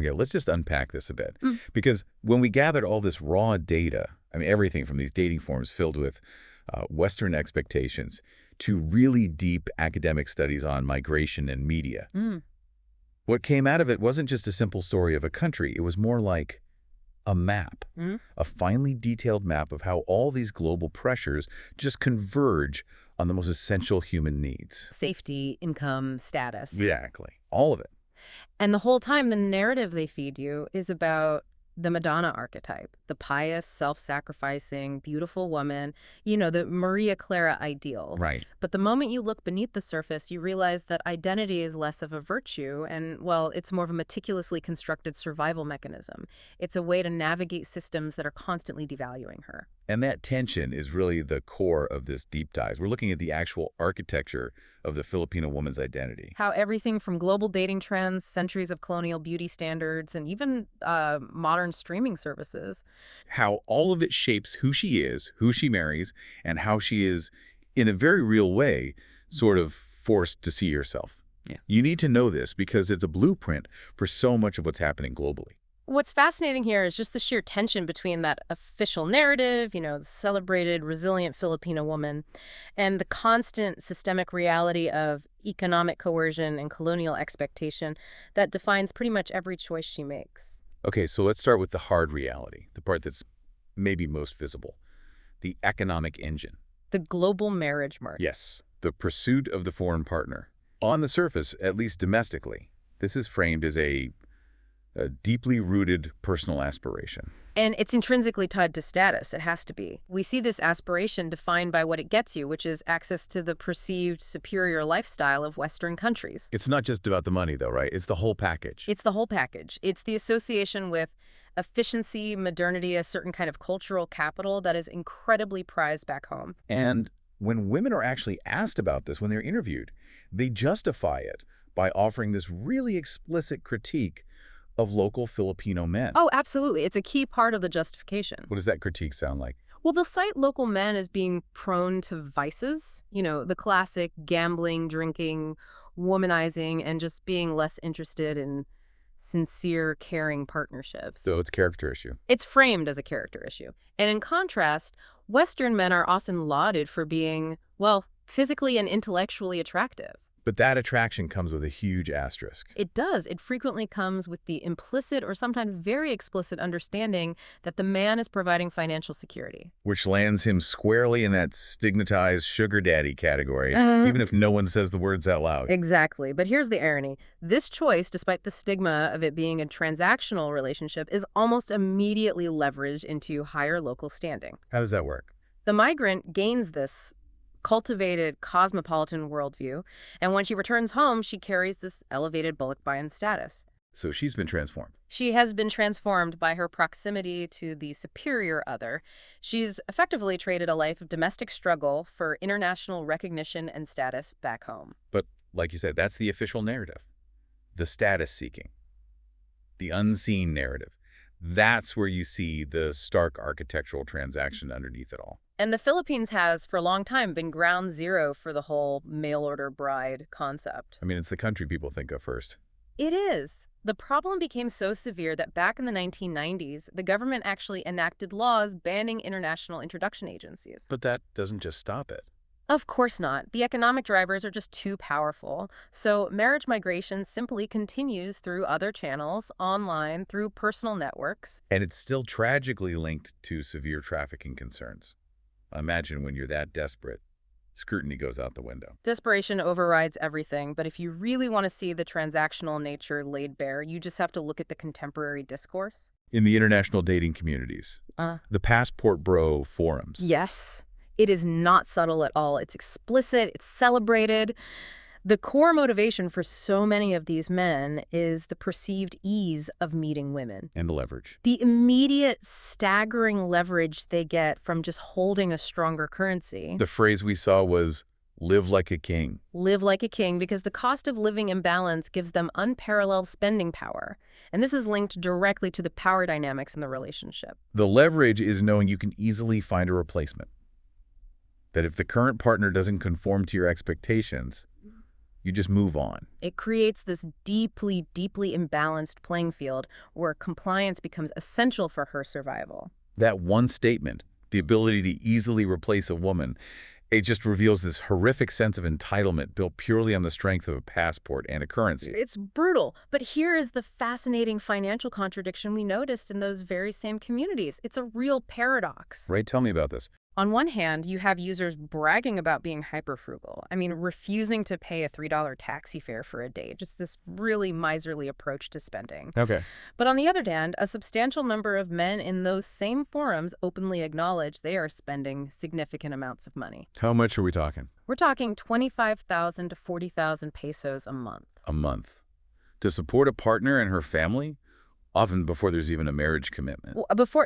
here. Let's just unpack this a bit. Because when we gathered all this raw data, I mean, everything from these dating forums filled with Western expectations to really deep academic studies on migration and media, what came out of it wasn't just a simple story of a country. It was more like a map, a finely detailed map of how all these global pressures just converge on the most essential human needs. Safety, income, status. Exactly. All of it. And the whole time, the narrative they feed you is about the Madonna archetype, the pious, self-sacrificing, beautiful woman, you know, the Maria Clara ideal. Right. But the moment you look beneath the surface, you realize that identity is less of a virtue and, well, it's more of a meticulously constructed survival mechanism. It's a way to navigate systems that are constantly devaluing her. And that tension is really the core of this deep dive. We're looking at the actual architecture of the Filipino woman's identity. How everything from global dating trends, centuries of colonial beauty standards, and even modern streaming services. How all of it shapes who she is, who she marries, and how she is, in a very real way, sort of forced to see herself. Yeah. You need to know this because it's a blueprint for so much of what's happening globally. What's fascinating here is just the sheer tension between that official narrative, you know, the celebrated, resilient Filipino woman, and the constant systemic reality of economic coercion and colonial expectation that defines pretty much every choice she makes. Okay, so let's start with the hard reality, the part that's maybe most visible, the economic engine. The global marriage market. Yes, the pursuit of the foreign partner. On the surface, at least domestically, this is framed as a deeply rooted personal aspiration. And it's intrinsically tied to status. It has to be. We see this aspiration defined by what it gets you, which is access to the perceived superior lifestyle of Western countries. It's not just about the money, though, right? It's the whole package. It's the whole package. It's the association with efficiency, modernity, a certain kind of cultural capital that is incredibly prized back home. And when women are actually asked about this, when they're interviewed, they justify it by offering this really explicit critique of local Filipino men. Oh, absolutely. It's a key part of the justification. What does that critique sound like? Well, they'll cite local men as being prone to vices, you know, the classic gambling, drinking, womanizing, and just being less interested in sincere, caring partnerships. So it's a character issue. It's framed as a character issue. And in contrast, Western men are often lauded for being, well, physically and intellectually attractive. But that attraction comes with a huge asterisk. It does. It frequently comes with the implicit or sometimes very explicit understanding that the man is providing financial security. Which lands him squarely in that stigmatized sugar daddy category, even if no one says the words out loud. Exactly. But here's the irony. This choice, despite the stigma of it being a transactional relationship, is almost immediately leveraged into higher local standing. How does that work? The migrant gains this cultivated cosmopolitan worldview, and when she returns home, she carries this elevated bullock buy-in status. So she's been transformed. She has been transformed by her proximity to the superior other. She's effectively traded a life of domestic struggle for international recognition and status back home. But like you said, that's the official narrative. The status seeking. The unseen narrative. That's where you see the stark architectural transaction underneath it all. And the Philippines has, for a long time, been ground zero for the whole mail-order bride concept. I mean, it's the country people think of first. It is. The problem became so severe that back in the 1990s, the government actually enacted laws banning international introduction agencies. But that doesn't just stop it. Of course not. The economic drivers are just too powerful. So marriage migration simply continues through other channels, online, through personal networks. And it's still tragically linked to severe trafficking concerns. Imagine when you're that desperate, scrutiny goes out the window. Desperation overrides everything, but if you really want to see the transactional nature laid bare, you just have to look at the contemporary discourse. In the international dating communities, the passport bro forums. Yes, it is not subtle at all. It's explicit, it's celebrated. The core motivation for so many of these men is the perceived ease of meeting women. And the leverage. The immediate, staggering leverage they get from just holding a stronger currency. The phrase we saw was, live like a king. Live like a king, because the cost of living imbalance gives them unparalleled spending power. And this is linked directly to the power dynamics in the relationship. The leverage is knowing you can easily find a replacement. That if the current partner doesn't conform to your expectations, You just move on. It creates this deeply, deeply imbalanced playing field where compliance becomes essential for her survival. That one statement, the ability to easily replace a woman, it just reveals this horrific sense of entitlement built purely on the strength of a passport and a currency. It's brutal, but here is the fascinating financial contradiction we noticed in those very same communities. It's a real paradox. Right? Tell me about this. On one hand, you have users bragging about being hyperfrugal. I mean, refusing to pay a $3 taxi fare for a day, just this really miserly approach to spending. Okay. But on the other hand, a substantial number of men in those same forums openly acknowledge they are spending significant amounts of money. How much are we talking? We're talking 25,000 to 40,000 pesos a month. A month. To support a partner and her family? Often before there's even a marriage commitment.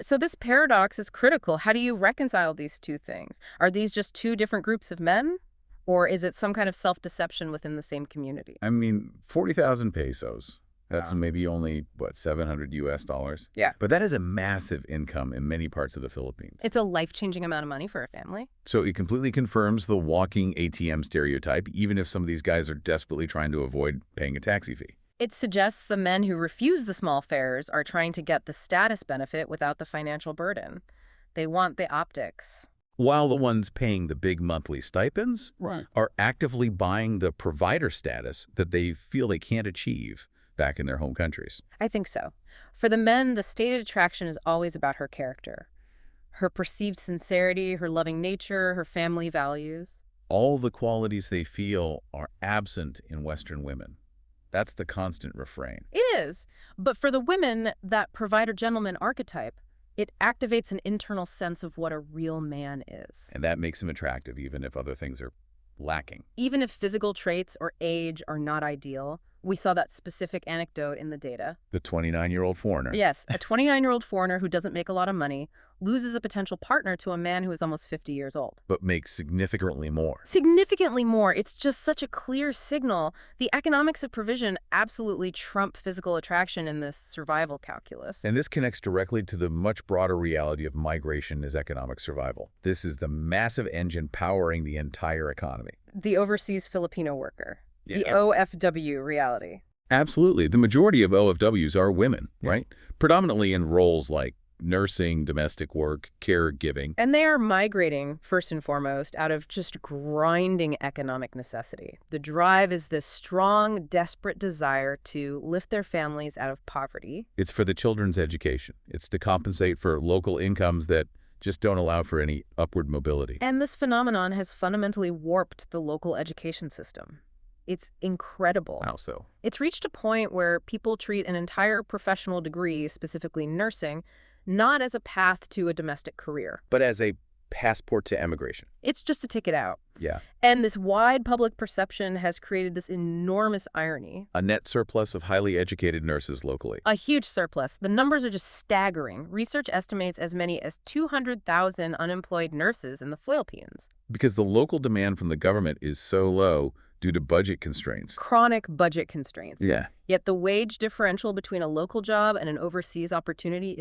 So this paradox is critical. How do you reconcile these two things? Are these just two different groups of men? Or is it some kind of self-deception within the same community? I mean, 40,000 pesos. That's Yeah. maybe only, what, 700 US dollars? Yeah. But that is a massive income in many parts of the Philippines. It's a life-changing amount of money for a family. So it completely confirms the walking ATM stereotype, even if some of these guys are desperately trying to avoid paying a taxi fee. It suggests the men who refuse the small fares are trying to get the status benefit without the financial burden. They want the optics. While the ones paying the big monthly stipends Right. are actively buying the provider status that they feel they can't achieve back in their home countries. I think so. For the men, the stated attraction is always about her character. Her perceived sincerity, her loving nature, her family values. All the qualities they feel are absent in Western women. That's the constant refrain. It is. But for the women, that provider-gentleman archetype, it activates an internal sense of what a real man is. And that makes him attractive, even if other things are lacking. Even if physical traits or age are not ideal, we saw that specific anecdote in the data. The 29-year-old foreigner. Yes, a 29-year-old foreigner who doesn't make a lot of money loses a potential partner to a man who is almost 50 years old. But makes significantly more. Significantly more. It's just such a clear signal. The economics of provision absolutely trump physical attraction in this survival calculus. And this connects directly to the much broader reality of migration as economic survival. This is the massive engine powering the entire economy. The overseas Filipino worker. The Yeah. OFW reality. Absolutely. The majority of OFWs are women, Yeah. right? Predominantly in roles like nursing, domestic work, caregiving. And they are migrating, first and foremost, out of just grinding economic necessity. The drive is this strong, desperate desire to lift their families out of poverty. It's for the children's education. It's to compensate for local incomes that just don't allow for any upward mobility. And this phenomenon has fundamentally warped the local education system. It's incredible. How so? It's reached a point where people treat an entire professional degree, specifically nursing, not as a path to a domestic career. But as a passport to emigration. It's just a ticket out. Yeah. And this wide public perception has created this enormous irony. A net surplus of highly educated nurses locally. A huge surplus. The numbers are just staggering. Research estimates as many as 200,000 unemployed nurses in the Philippines. Because the local demand from the government is so low due to budget constraints. Chronic budget constraints. Yeah. Yet the wage differential between a local job and an overseas opportunity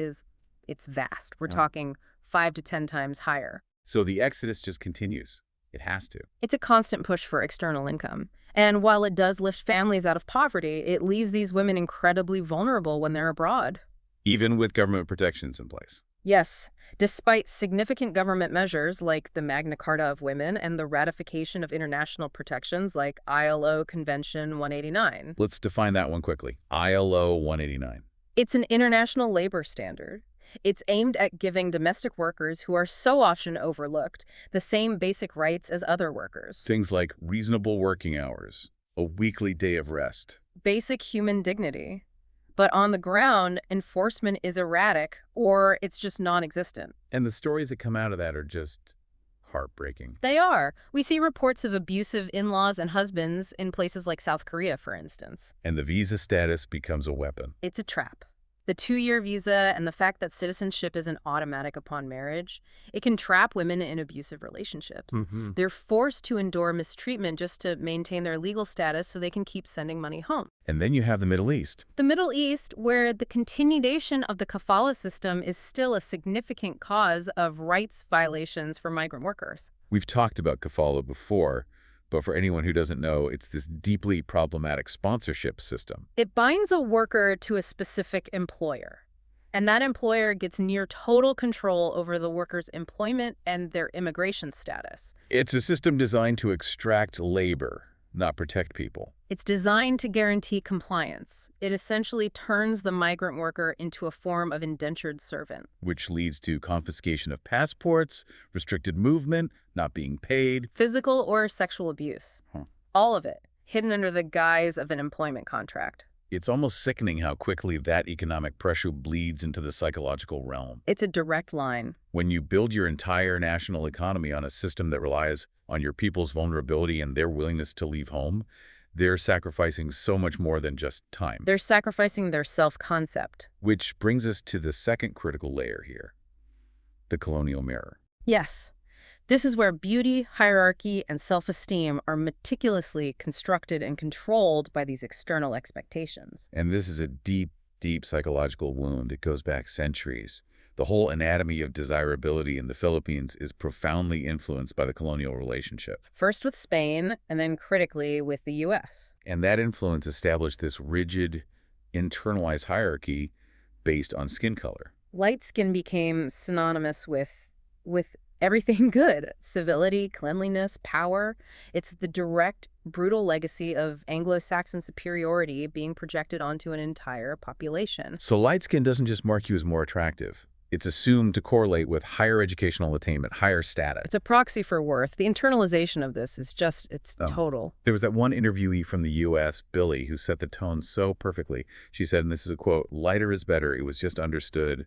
it's vast. We're talking 5 to 10 times higher. So the exodus just continues. It has to. It's a constant push for external income. And while it does lift families out of poverty, it leaves these women incredibly vulnerable when they're abroad. Even with government protections in place. Yes, despite significant government measures like the Magna Carta of Women and the ratification of international protections like ILO Convention 189. Let's define that one quickly. ILO 189. It's an international labor standard. It's aimed at giving domestic workers who are so often overlooked the same basic rights as other workers. Things like reasonable working hours, a weekly day of rest. Basic human dignity. But on the ground, enforcement is erratic or it's just non-existent. And the stories that come out of that are just heartbreaking. They are. We see reports of abusive in-laws and husbands in places like South Korea, for instance. And the visa status becomes a weapon. It's a trap. The 2-year visa and the fact that citizenship isn't automatic upon marriage, it can trap women in abusive relationships. They're forced to endure mistreatment just to maintain their legal status so they can keep sending money home. And then you have the Middle East. The Middle East, where the continuation of the kafala system is still a significant cause of rights violations for migrant workers. We've talked about kafala before, But for anyone who doesn't know, it's this deeply problematic sponsorship system. It binds a worker to a specific employer, and that employer gets near total control over the worker's employment and their immigration status. It's a system designed to extract labor, not protect people. It's designed to guarantee compliance. It essentially turns the migrant worker into a form of indentured servant. Which leads to confiscation of passports, restricted movement, not being paid. Physical or sexual abuse. All of it, hidden under the guise of an employment contract. It's almost sickening how quickly that economic pressure bleeds into the psychological realm. It's a direct line. When you build your entire national economy on a system that relies on your people's vulnerability and their willingness to leave home, they're sacrificing so much more than just time. They're sacrificing their self-concept. Which brings us to the second critical layer here, the colonial mirror. Yes. This is where beauty, hierarchy, and self-esteem are meticulously constructed and controlled by these external expectations. And this is a deep, deep psychological wound. It goes back centuries. The whole anatomy of desirability in the Philippines is profoundly influenced by the colonial relationship. First with Spain, and then critically with the U.S. And that influence established this rigid, internalized hierarchy based on skin color. Light skin became synonymous with everything good. Civility, cleanliness, power. It's the direct, brutal legacy of Anglo-Saxon superiority being projected onto an entire population. So light skin doesn't just mark you as more attractive. It's assumed to correlate with higher educational attainment, higher status. It's a proxy for worth. The internalization of this is just, it's total. There was that one interviewee from the U.S., Billy, who set the tone so perfectly. She said, and this is a quote, "Lighter is better. It was just understood,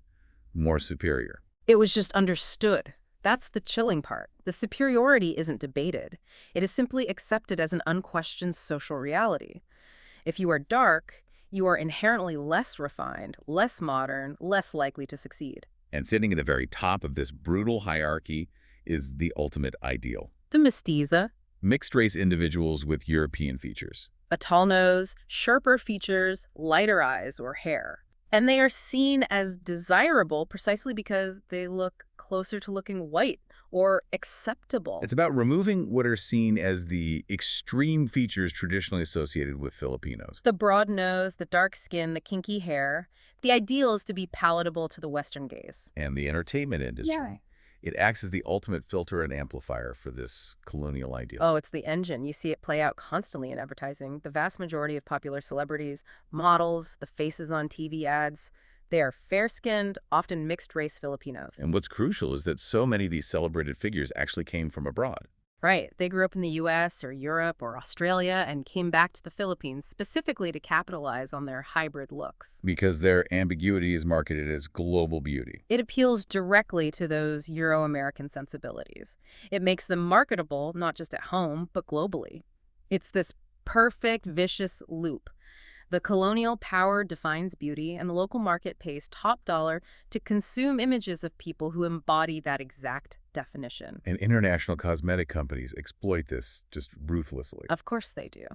more superior." It was just understood. That's the chilling part. The superiority isn't debated. It is simply accepted as an unquestioned social reality. If you are dark, you are inherently less refined, less modern, less likely to succeed. And sitting at the very top of this brutal hierarchy is the ultimate ideal. The mestiza. Mixed-race individuals with European features. A tall nose, sharper features, lighter eyes or hair. And they are seen as desirable precisely because they look closer to looking white or acceptable. It's about removing what are seen as the extreme features traditionally associated with Filipinos. The broad nose, the dark skin, the kinky hair. The ideal is to be palatable to the Western gaze. And the entertainment industry. Yeah. It acts as the ultimate filter and amplifier for this colonial ideal. Oh, it's the engine. You see it play out constantly in advertising. The vast majority of popular celebrities, models, the faces on TV ads, they are fair-skinned, often mixed-race Filipinos. And what's crucial is that so many of these celebrated figures actually came from abroad. Right. They grew up in the U.S. or Europe or Australia and came back to the Philippines specifically to capitalize on their hybrid looks. Because their ambiguity is marketed as global beauty. It appeals directly to those Euro-American sensibilities. It makes them marketable, not just at home, but globally. It's this perfect, vicious loop. The colonial power defines beauty, and the local market pays top dollar to consume images of people who embody that exact definition. And international cosmetic companies exploit this just ruthlessly. Of course they do.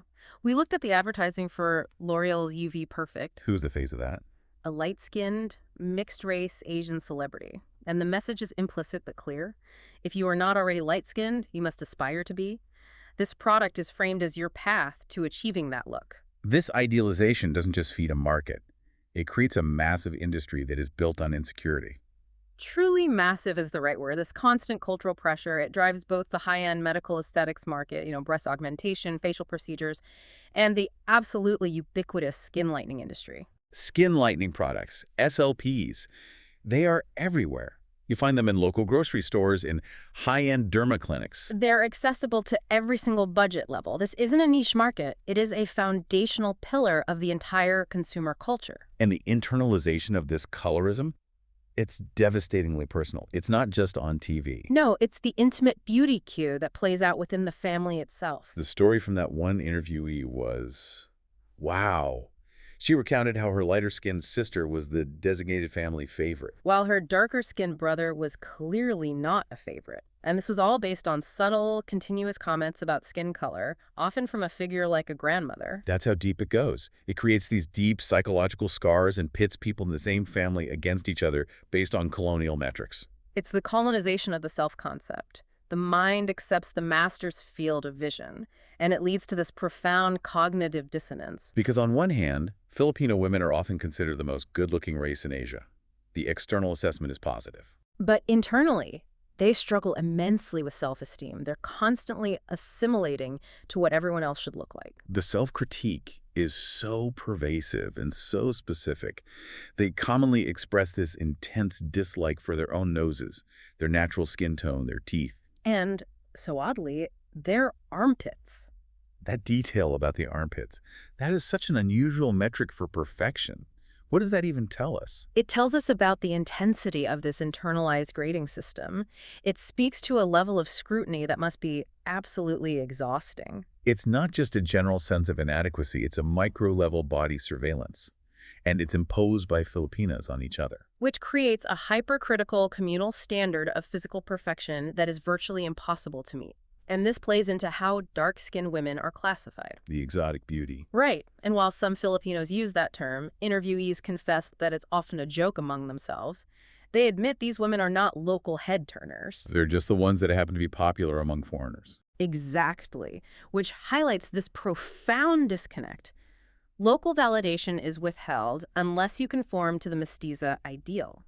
We looked at the advertising for L'Oreal's UV Perfect. Who's the face of that? A light-skinned, mixed-race Asian celebrity. And the message is implicit but clear. If you are not already light-skinned, you must aspire to be. This product is framed as your path to achieving that look. This idealization doesn't just feed a market. It creates a massive industry that is built on insecurity. Truly massive is the right word. This constant cultural pressure, it drives both the high-end medical aesthetics market, breast augmentation, facial procedures, and the absolutely ubiquitous skin lightening industry. Skin lightening products, SLPs, they are everywhere. You find them in local grocery stores, in high-end derma clinics. They're accessible to every single budget level. This isn't a niche market. It is a foundational pillar of the entire consumer culture. And the internalization of this colorism, it's devastatingly personal. It's not just on TV. No, it's the intimate beauty cue that plays out within the family itself. The story from that one interviewee was, wow. She recounted how her lighter-skinned sister was the designated family favorite, while her darker-skinned brother was clearly not a favorite. And this was all based on subtle, continuous comments about skin color, often from a figure like a grandmother. That's how deep it goes. It creates these deep psychological scars and pits people in the same family against each other based on colonial metrics. It's the colonization of the self-concept. The mind accepts the master's field of vision, and it leads to this profound cognitive dissonance. Because on one hand, Filipino women are often considered the most good-looking race in Asia. The external assessment is positive. But internally, they struggle immensely with self-esteem. They're constantly assimilating to what everyone else should look like. The self-critique is so pervasive and so specific. They commonly express this intense dislike for their own noses, their natural skin tone, their teeth. And, so oddly, their armpits. That detail about the armpits, that is such an unusual metric for perfection. What does that even tell us? It tells us about the intensity of this internalized grading system. It speaks to a level of scrutiny that must be absolutely exhausting. It's not just a general sense of inadequacy, it's a micro-level body surveillance. And it's imposed by Filipinas on each other. Which creates a hypercritical communal standard of physical perfection that is virtually impossible to meet. And this plays into how dark-skinned women are classified. The exotic beauty. Right. And while some Filipinos use that term, interviewees confess that it's often a joke among themselves. They admit these women are not local head-turners. They're just the ones that happen to be popular among foreigners. Exactly. Which highlights this profound disconnect. Local validation is withheld unless you conform to the mestiza ideal.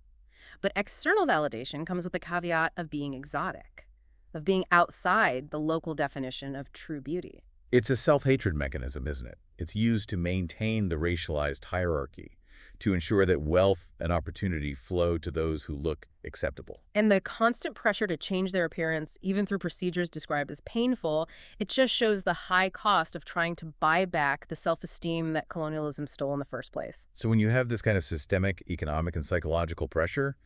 But external validation comes with the caveat of being exotic, of being outside the local definition of true beauty. It's a self-hatred mechanism, isn't it? It's used to maintain the racialized hierarchy, to ensure that wealth and opportunity flow to those who look acceptable. And the constant pressure to change their appearance, even through procedures described as painful, it just shows the high cost of trying to buy back the self-esteem that colonialism stole in the first place. So when you have this kind of systemic, economic, and psychological pressure,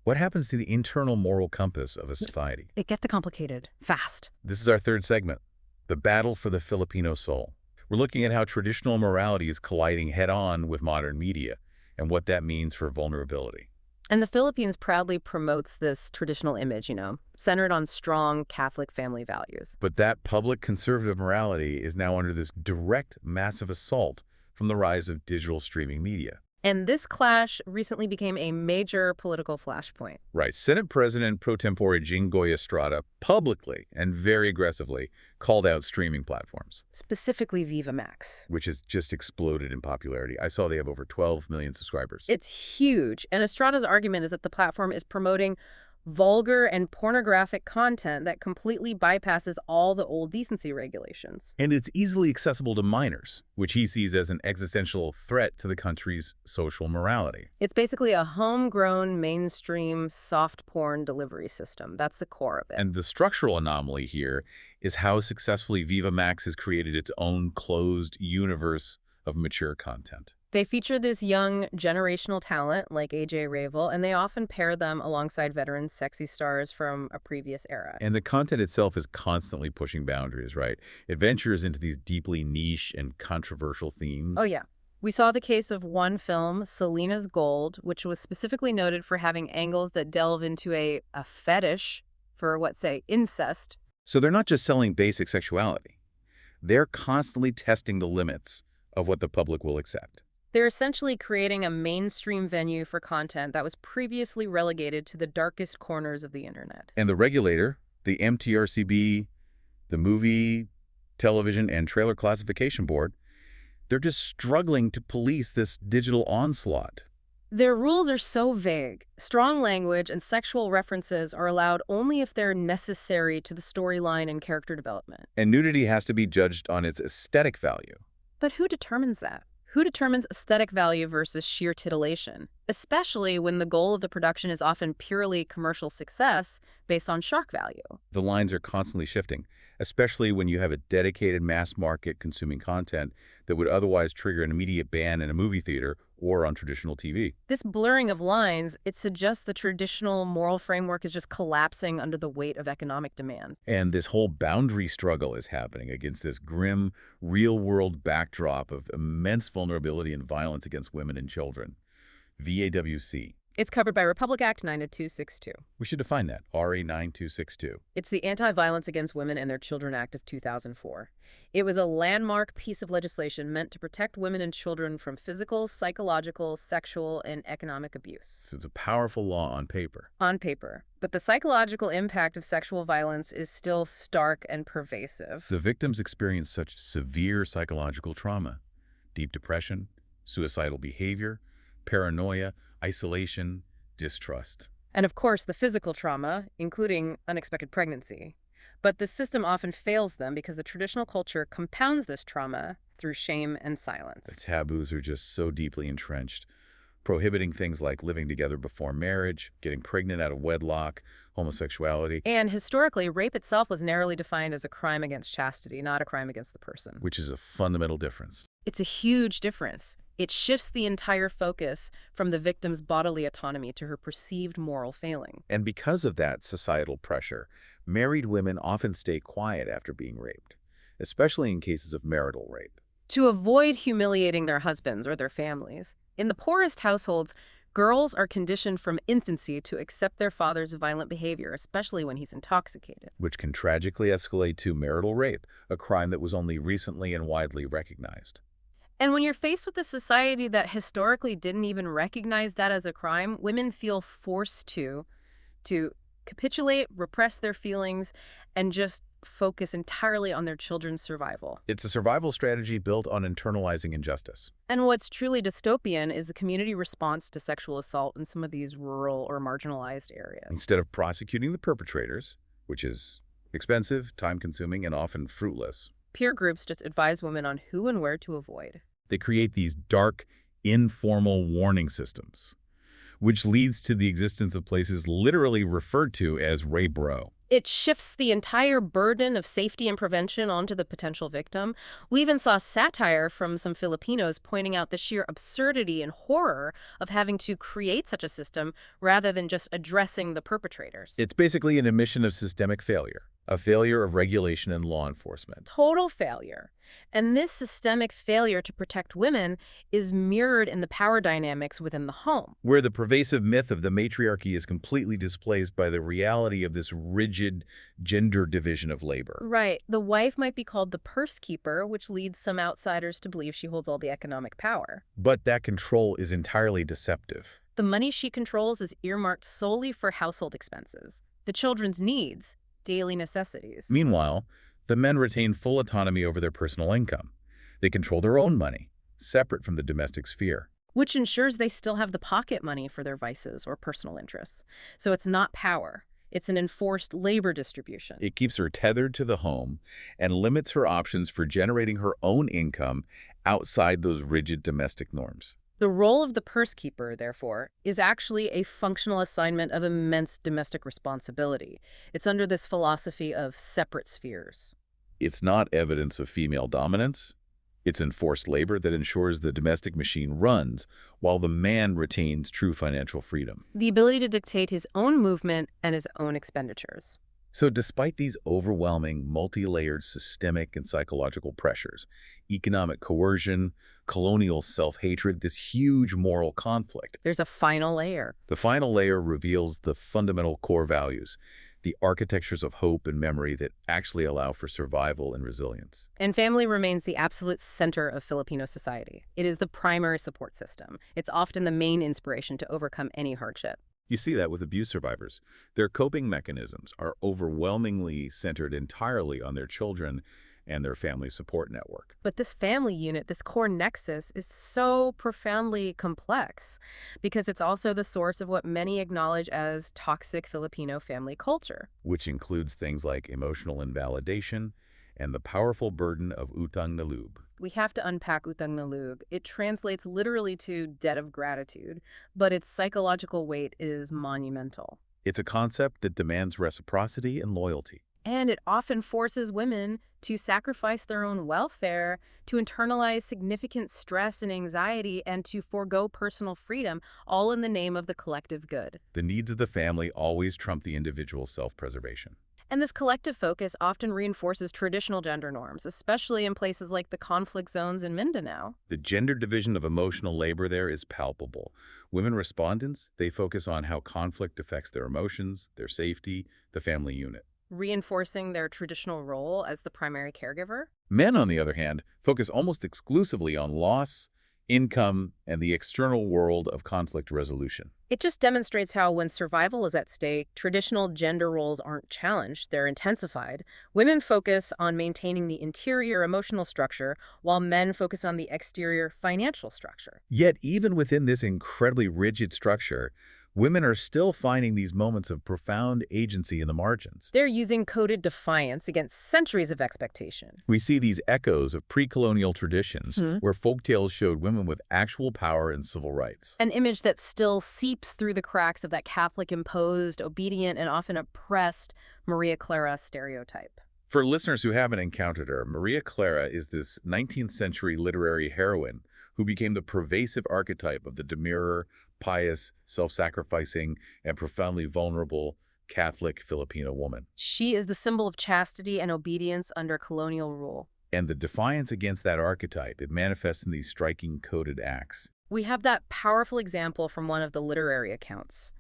what happens to the internal moral compass of a society? It gets complicated, fast. This is our third segment, the battle for the Filipino soul. We're looking at how traditional morality is colliding head-on with modern media and what that means for vulnerability. And the Philippines proudly promotes this traditional image, centered on strong Catholic family values. But that public conservative morality is now under this direct, massive assault from the rise of digital streaming media. And this clash recently became a major political flashpoint. Right. Senate President pro tempore Jinggoy Estrada publicly and very aggressively called out streaming platforms. Specifically Viva Max. Which has just exploded in popularity. I saw they have over 12 million subscribers. It's huge. And Estrada's argument is that the platform is promoting vulgar and pornographic content that completely bypasses all the old decency regulations. And it's easily accessible to minors, which he sees as an existential threat to the country's social morality. It's basically a homegrown, mainstream, soft porn delivery system. That's the core of it. And the structural anomaly here is how successfully Viva Max has created its own closed universe of mature content. They feature this young generational talent like AJ Ravel, and they often pair them alongside veteran sexy stars from a previous era. And the content itself is constantly pushing boundaries, right? It ventures into these deeply niche and controversial themes. Oh, yeah. We saw the case of one film, Selena's Gold, which was specifically noted for having angles that delve into a fetish for, say, incest. So they're not just selling basic sexuality. They're constantly testing the limits of what the public will accept. They're essentially creating a mainstream venue for content that was previously relegated to the darkest corners of the internet. And the regulator, the MTRCB, the Movie, Television, and Trailer Classification Board, they're just struggling to police this digital onslaught. Their rules are so vague. Strong language and sexual references are allowed only if they're necessary to the storyline and character development. And nudity has to be judged on its aesthetic value. But who determines that? Who determines aesthetic value versus sheer titillation? Especially when the goal of the production is often purely commercial success based on shock value. The lines are constantly shifting, especially when you have a dedicated mass market consuming content that would otherwise trigger an immediate ban in a movie theater or on traditional TV. This blurring of lines, it suggests the traditional moral framework is just collapsing under the weight of economic demand. And this whole boundary struggle is happening against this grim, real-world backdrop of immense vulnerability and violence against women and children. VAWC. It's covered by Republic Act 9262. We should define that, RA 9262. It's the Anti-Violence Against Women and Their Children Act of 2004. It was a landmark piece of legislation meant to protect women and children from physical, psychological, sexual, and economic abuse. So it's a powerful law on paper. On paper. But the psychological impact of sexual violence is still stark and pervasive. The victims experience such severe psychological trauma, deep depression, suicidal behavior, paranoia, isolation, distrust. And of course, the physical trauma, including unexpected pregnancy. But the system often fails them because the traditional culture compounds this trauma through shame and The silence. taboos are just so deeply entrenched, prohibiting things like living together before marriage, getting pregnant out of wedlock, homosexuality, And historically, rape itself was narrowly defined as a crime against chastity, not a crime against the person. which is a fundamental difference. It's a huge difference. It shifts the entire focus from the victim's bodily autonomy to her perceived moral failing. And because of that societal pressure, married women often stay quiet after being raped, especially in cases of marital rape. To avoid humiliating their husbands or their families, in the poorest households, girls are conditioned from infancy to accept their father's violent behavior, especially when he's intoxicated. Which can tragically escalate to marital rape, a crime that was only recently and widely recognized. And when you're faced with a society that historically didn't even recognize that as a crime, women feel forced to capitulate, repress their feelings, and just focus entirely on their children's survival. It's a survival strategy built on internalizing injustice. And what's truly dystopian is the community response to sexual assault in some of these rural or marginalized areas. Instead of prosecuting the perpetrators, which is expensive, time-consuming, and often fruitless, Peer groups just advise women on who and where to avoid. they create these dark, informal warning systems, which leads to the existence of places literally referred to as rape row. It shifts the entire burden of safety and prevention onto the potential victim. We even saw satire from some Filipinos pointing out the sheer absurdity and horror of having to create such a system rather than just addressing the perpetrators. It's basically an admission of systemic failure, a failure of regulation and law enforcement. Total failure. And this systemic failure to protect women is mirrored in the power dynamics within the home. Where the pervasive myth of the matriarchy is completely displaced by the reality of this rigid gender division of labor. Right. The wife might be called the purse keeper, which leads some outsiders to believe she holds all the economic power. But that control is entirely deceptive. The money she controls is earmarked solely for household expenses, the children's needs, daily necessities. Meanwhile, the men retain full autonomy over their personal income. They control their own money, separate from the domestic sphere. Which ensures they still have the pocket money for their vices or personal interests. So it's not power. It's an enforced labor distribution. It keeps her tethered to the home and limits her options for generating her own income outside those rigid domestic norms. The role of the purse keeper, therefore, is actually a functional assignment of immense domestic responsibility. It's under this philosophy of separate spheres. It's not evidence of female dominance. It's enforced labor that ensures the domestic machine runs while the man retains true financial freedom. The ability to dictate his own movement and his own expenditures. So despite these overwhelming, multi-layered systemic and psychological pressures, economic coercion, colonial self-hatred, this huge moral conflict, There's a final layer. the final layer reveals the fundamental core values, the architectures of hope and memory that actually allow for survival and resilience. And family remains the absolute center of Filipino society. It is the primary support system. It's often the main inspiration to overcome any hardship. You see that with abuse survivors. Their coping mechanisms are overwhelmingly centered entirely on their children and their family support network. But this family unit, this core nexus, is so profoundly complex because it's also the source of what many acknowledge as toxic Filipino family culture. Which includes things like emotional invalidation and the powerful burden of utang na loob. We have to unpack utang na loob. It translates literally to debt of gratitude, but its psychological weight is monumental. It's a concept that demands reciprocity and loyalty. And it often forces women to sacrifice their own welfare, to internalize significant stress and anxiety, and to forego personal freedom, all in the name of the collective good. The needs of the family always trump the individual's self-preservation. And this collective focus often reinforces traditional gender norms, especially in places like the conflict zones in Mindanao. The gender division of emotional labor there is palpable. Women respondents, they focus on how conflict affects their emotions, their safety, the family unit. Reinforcing their traditional role as the primary caregiver. Men, on the other hand, focus almost exclusively on loss, income, and the external world of conflict resolution. It just demonstrates how when survival is at stake, traditional gender roles aren't challenged, they're intensified. Women focus on maintaining the interior emotional structure, while men focus on the exterior financial structure. Yet, even within this incredibly rigid structure, women are still finding these moments of profound agency in the margins. They're using coded defiance against centuries of expectation. We see these echoes of pre-colonial traditions where folktales showed women with actual power and civil rights. An image that still seeps through the cracks of that Catholic-imposed, obedient, and often oppressed Maria Clara stereotype. For listeners who haven't encountered her, Maria Clara is this 19th century literary heroine who became the pervasive archetype of the demure, pious, self-sacrificing, and profoundly vulnerable Catholic Filipina woman. She is the symbol of chastity and obedience under colonial rule. And the defiance against that archetype, it manifests in these striking coded acts. We have that powerful example from one of the literary accounts,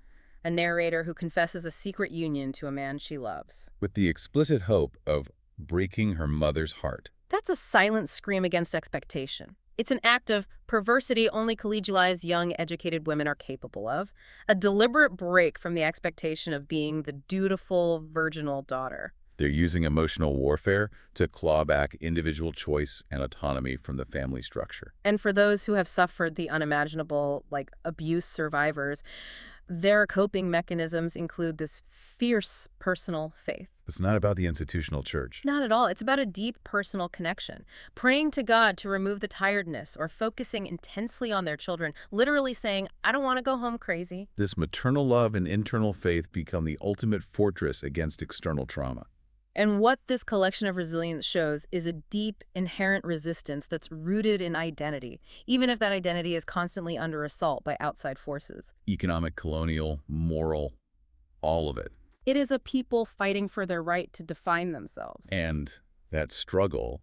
a narrator who confesses a secret union to a man she loves. With the explicit hope of breaking her mother's heart. That's a silent scream against expectation. It's an act of perversity only collegialized young, educated women are capable of, a deliberate break from the expectation of being the dutiful, virginal daughter. They're using emotional warfare to claw back individual choice and autonomy from the family structure. And for those who have suffered the unimaginable, like abuse survivors, their coping mechanisms include this fierce personal faith. It's not about the institutional church. Not at all. It's about a deep personal connection. Praying to God to remove the tiredness or focusing intensely on their children, literally saying, I don't want to go home crazy. This maternal love and internal faith become the ultimate fortress against external trauma. And what this collection of resilience shows is a deep, inherent resistance that's rooted in identity, even if that identity is constantly under assault by outside forces. Economic, colonial, moral, all of it. It is a people fighting for their right to define themselves. And that struggle,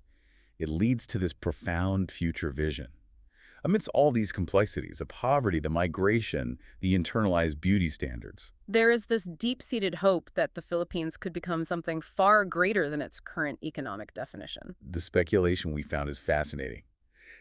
it leads to this profound future vision. Amidst all these complexities, the poverty, the migration, the internalized beauty standards. There is this deep-seated hope that the Philippines could become something far greater than its current economic definition. The speculation we found is fascinating,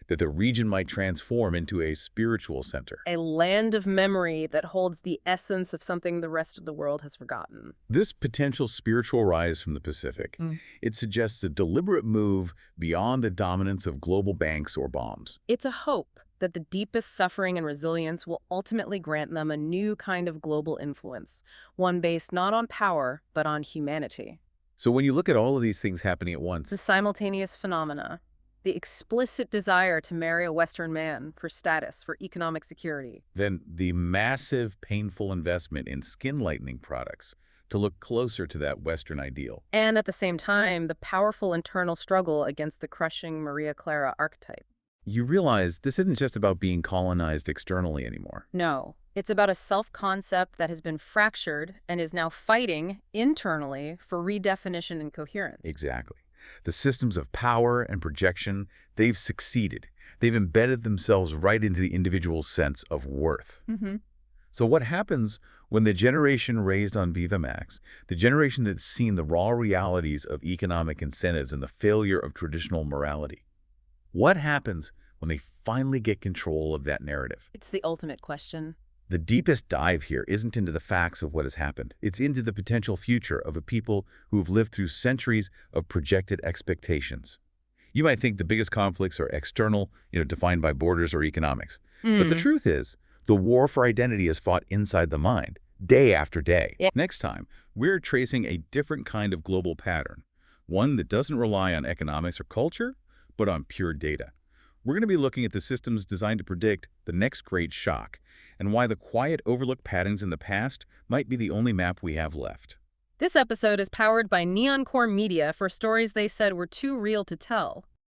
that the region might transform into a spiritual center. A land of memory that holds the essence of something the rest of the world has forgotten. This potential spiritual rise from the Pacific, it suggests a deliberate move beyond the dominance of global banks or bombs. It's a hope that the deepest suffering and resilience will ultimately grant them a new kind of global influence, one based not on power, but on humanity. So when you look at all of these things happening at once, The simultaneous phenomena, the explicit desire to marry a Western man for status, for economic security, then the massive, painful investment in skin-lightening products to look closer to that Western ideal. and at the same time, the powerful internal struggle against the crushing Maria Clara archetype. You realize this isn't just about being colonized externally anymore. No, it's about a self-concept that has been fractured and is now fighting internally for redefinition and coherence. Exactly. The systems of power and projection, they've succeeded. They've embedded themselves right into the individual's sense of worth. So what happens when the generation raised on Viva Max, the generation that's seen the raw realities of economic incentives and the failure of traditional morality? What happens when they finally get control of that narrative? It's the ultimate question. The deepest dive here isn't into the facts of what has happened. It's into the potential future of a people who've lived through centuries of projected expectations. You might think the biggest conflicts are external, defined by borders or economics. But the truth is, the war for identity is fought inside the mind, day after day. Next time, we're tracing a different kind of global pattern, one that doesn't rely on economics or culture, but on pure data. We're going to be looking at the systems designed to predict the next great shock and why the quiet, overlooked patterns in the past might be the only map we have left. This episode is powered by Neon Core Media for stories they said were too real to tell.